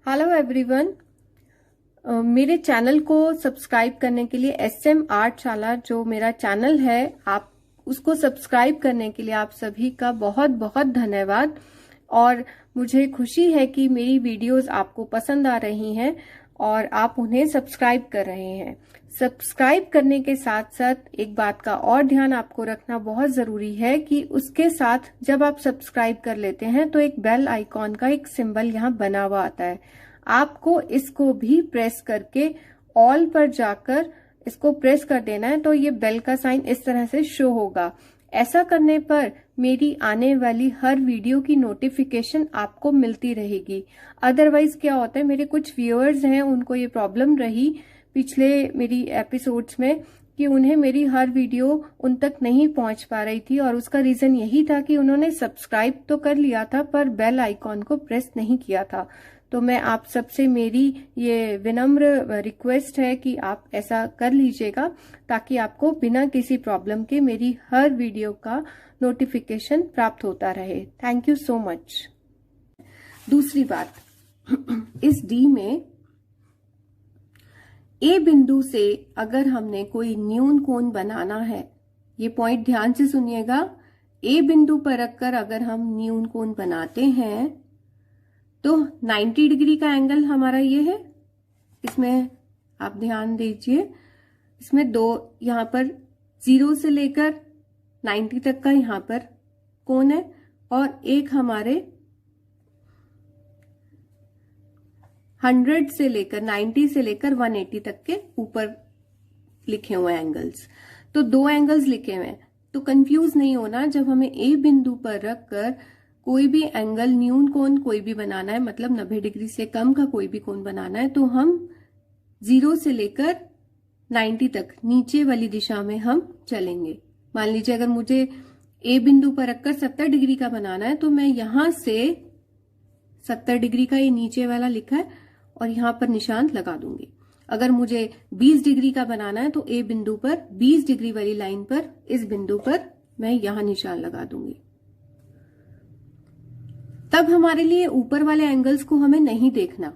Hello everyone. मेरे channel को subscribe करने के लिए SM आर्टशाला जो मेरा चैनल है, आप उसको सब्सक्राइब करने के लिए आप सभी का बहुत बहुत धन्यवाद। और मुझे खुशी है कि मेरी वीडियोस आपको पसंद आ रही हैं और आप उन्हें सब्सक्राइब कर रहे हैं। सब्सक्राइब करने के साथ साथ एक बात का और ध्यान आपको रखना बहुत जरूरी है कि उसके साथ जब आप सब्सक्राइब कर लेते हैं तो एक बेल आइकॉन का एक सिंबल यहाँ बना हुआ आता है। आपको इसको भी प्रेस करके ऑल पर जाकर इसको प्रेस कर देना है, तो ये बेल का साइन इस तरह से शो होगा। ऐसा करने पर मेरी आने वाली हर वीडियो की नोटिफिकेशन आपको मिलती रहेगी। अदरवाइज क्या होता है, मेरे कुछ व्यूअर्स हैं, उनको ये प्रॉब्लम रही पिछले मेरी एपिसोड्स में कि उन्हें मेरी हर वीडियो उन तक नहीं पहुंच पा रही थी, और उसका रीजन यही था कि उन्होंने सब्सक्राइब तो कर लिया था पर बेल आइकॉन को प्रेस नहीं किया था। तो मैं आप सबसे मेरी ये विनम्र रिक्वेस्ट है कि आप ऐसा कर लीजिएगा ताकि आपको बिना किसी प्रॉब्लम के मेरी हर वीडियो का नोटिफिकेशन प्राप्त होता रहे। Thank you so much. दूसरी बात, इस डी में ए बिंदु से अगर हमने कोई न्यून कोण बनाना है, ये पॉइंट ध्यान से सुनिएगा। ए बिंदु पर रखकर अगर हम न्यून कोण बनाते हैं तो 90 डिग्री का एंगल हमारा ये है। इसमें आप ध्यान दीजिए, इसमें दो यहां पर 0 से लेकर 90 तक का यहां पर कोण है, और एक हमारे 100 से लेकर 90 से लेकर 180 तक के ऊपर लिखे हुए एंगल्स। तो दो एंगल्स लिखे हुए हैं, तो कंफ्यूज नहीं होना। जब हमें ए बिंदु पर रखकर कोई भी एंगल न्यून कोण कोई भी बनाना है, मतलब 90 डिग्री से कम का कोई भी कोण बनाना है, तो हम 0 से लेकर 90 तक नीचे वाली दिशा में हम चलेंगे। मान लीजिए अगर मुझे ए बिंदु पर रखकर 70 डिग्री का बनाना है, तो मैं यहां से 70 डिग्री का ये नीचे वाला लिखा है और यहां पर निशान लगा दूंगी। अगर मुझे 20 डिग्री का बनाना है तो ए बिंदु पर 20 डिग्री वाली लाइन पर इस बिंदु पर मैं यहां निशान लगा दूंगी। तब हमारे लिए ऊपर वाले एंगल्स को हमें नहीं देखना।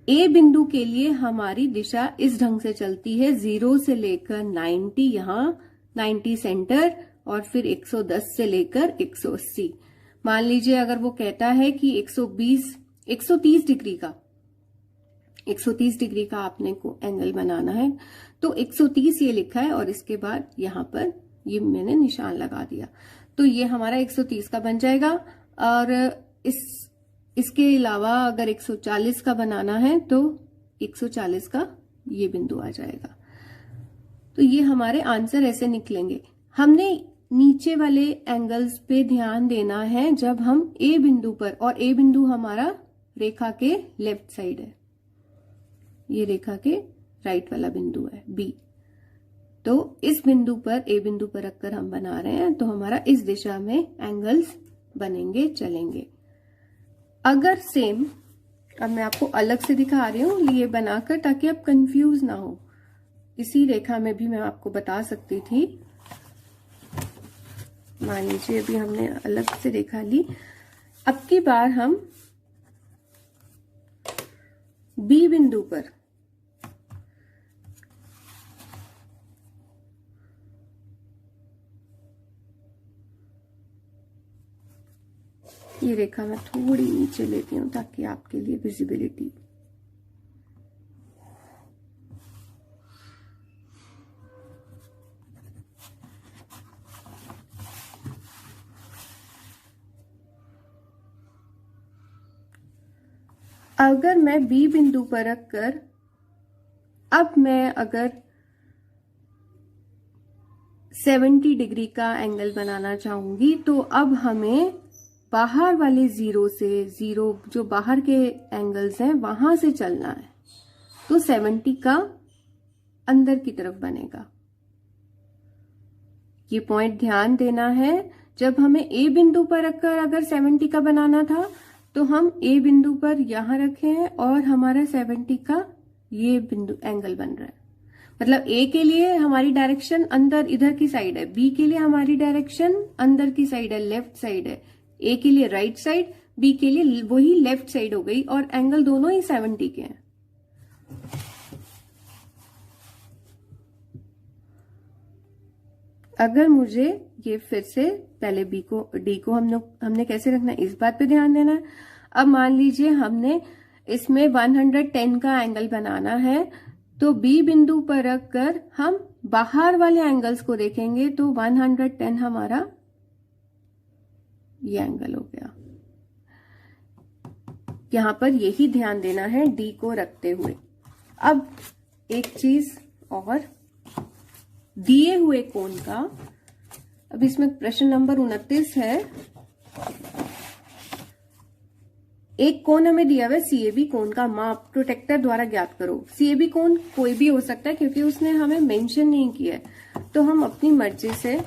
ए बिंदु के लिए हमारी दिशा इस ढंग से चलती है, 0 से लेकर 90 यहां, 90 सेंटर, और फिर 110 से लेकर 180। मान लीजिए अगर वो कहता है कि 130 डिग्री का आपने को एंगल बनाना है, तो 130 ये लिखा है और इसके बाद यहां पर ये मैंने निशान लगा दिया, तो ये हमारा 130 का बन जाएगा। और इसके अलावा अगर 140 का बनाना है तो 140 का ये बिंदु आ जाएगा। तो ये हमारे आंसर ऐसे निकलेंगे। हमने नीचे वाले एंगल्स पे ध्यान देना है जब हम ए बिंदु पर, और ए बिंदु हमारा रेखा के लेफ्ट साइड है, ये रेखा के राइट वाला बिंदु है बी। तो इस बिंदु पर, ए बिंदु पर रखकर हम बना रहे हैं, तो हमारा इस दिशा में एंगल्स बनेंगे, चलेंगे। अगर सेम, अब मैं आपको अलग से दिखा रही हूं ये बनाकर ताकि आप कंफ्यूज ना हो। इसी रेखा में भी मैं आपको बता सकती थी। मान लीजिए अभी हमने अलग से रेखा ली। अब की बार हम बी बिंदु पर ये रेखा मैं थोड़ी नीचे लेती हूं ताकि आपके लिए विजिबिलिटी। अगर मैं बी बिंदु पर रखकर अब मैं अगर 70 डिग्री का एंगल बनाना चाहूंगी, तो अब हमें बाहर वाले 0 से, 0 जो बाहर के एंगल्स हैं वहां से चलना है, तो 70 का अंदर की तरफ बनेगा। ये पॉइंट ध्यान देना है। जब हमें ए बिंदु पर रखकर अगर 70 का बनाना था, तो हम ए बिंदु पर यहां रखे हैं और हमारा 70 का ये बिंदु एंगल बन रहा है। मतलब ए के लिए हमारी डायरेक्शन अंदर इधर की साइड है, बी के लिए हमारी डायरेक्शन अंदर की साइड है, लेफ्ट साइड है। ए के लिए राइट साइड, बी के लिए वही लेफ्ट साइड हो गई और एंगल दोनों ही 70 के हैं। अगर मुझे ये फिर से पहले बी को डी को हमने कैसे रखना है इस बात पे ध्यान देना है। अब मान लीजिए हमने इसमें 110 का एंगल बनाना है, तो बी बिंदु पर रखकर हम बाहर वाले एंगल्स को देखेंगे तो 110 हमारा ये एंगल हो गया। यहां पर यही ध्यान देना है डी को रखते हुए। अब एक चीज और, दिए हुए कोण का, अब इसमें प्रश्न नंबर 29 है। एक कोण हमें दिया हुआ है सीएबी कोण का माप प्रोटेक्टर द्वारा ज्ञात करो। सीएबी कोण कोई भी हो सकता है क्योंकि उसने हमें मेंशन नहीं किया है, तो हम अपनी मर्जी से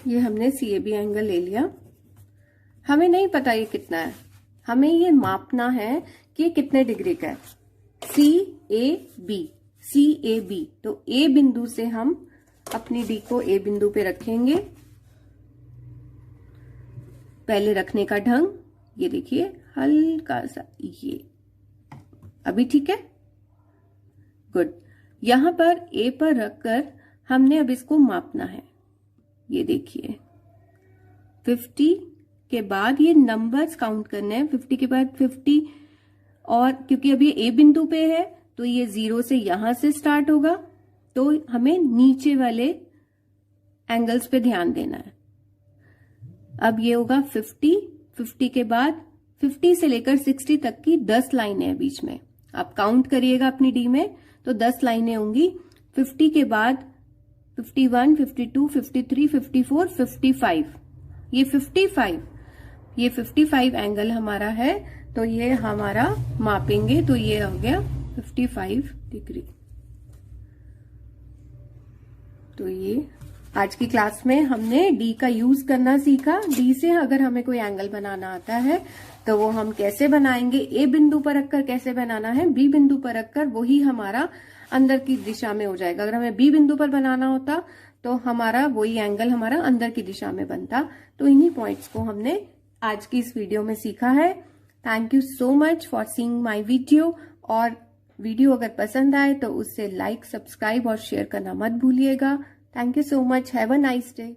ये हमने सीएबी एंगल ले लिया। हमें नहीं पता ये कितना है, हमें ये मापना है कि कितने डिग्री का है। सी ए बी, तो ए बिंदु से हम अपनी डी को ए बिंदु पे रखेंगे। पहले रखने का ढंग ये देखिए, हल्का सा ये, अभी ठीक है, गुड। यहां पर ए पर रखकर हमने अब इसको मापना है। ये देखिए 50 के बाद ये नंबर्स काउंट करने हैं। 50 के बाद 50, और क्योंकि अभी ए बिंदु पे है तो ये 0 से यहां से स्टार्ट होगा, तो हमें नीचे वाले एंगल्स पे ध्यान देना है। अब ये होगा 50 के बाद 50 से लेकर 60 तक की 10 लाइनें हैं बीच में। आप काउंट करिएगा अपनी डी में तो 10 लाइनें होंगी। 50 के बाद 51, 52, 53, 54, 55, ये 55 एंगल हमारा है, तो ये हमारा मापेंगे तो ये हो गया 55 डिग्री। तो ये आज की क्लास में हमने डी का यूज करना सीखा। डी से अगर हमें कोई एंगल बनाना आता है तो वो हम कैसे बनाएंगे, ए बिंदु पर रखकर कैसे बनाना है, बी बिंदु पर रखकर, वही हमारा अंदर की दिशा में हो जाएगा। अगर हमें बी बिंदु पर बनाना होता तो हमारा वही एंगल हमारा अंदर की दिशा में बनता। तो इन्हीं पॉइंट्स को हमने आज की इस वीडियो में सीखा है। Thank you so much for seeing my video. और वीडियो अगर पसंद आए तो उससे लाइक, सब्सक्राइब और शेयर करना मत भूलिएगा। Thank you so much. Have a nice day.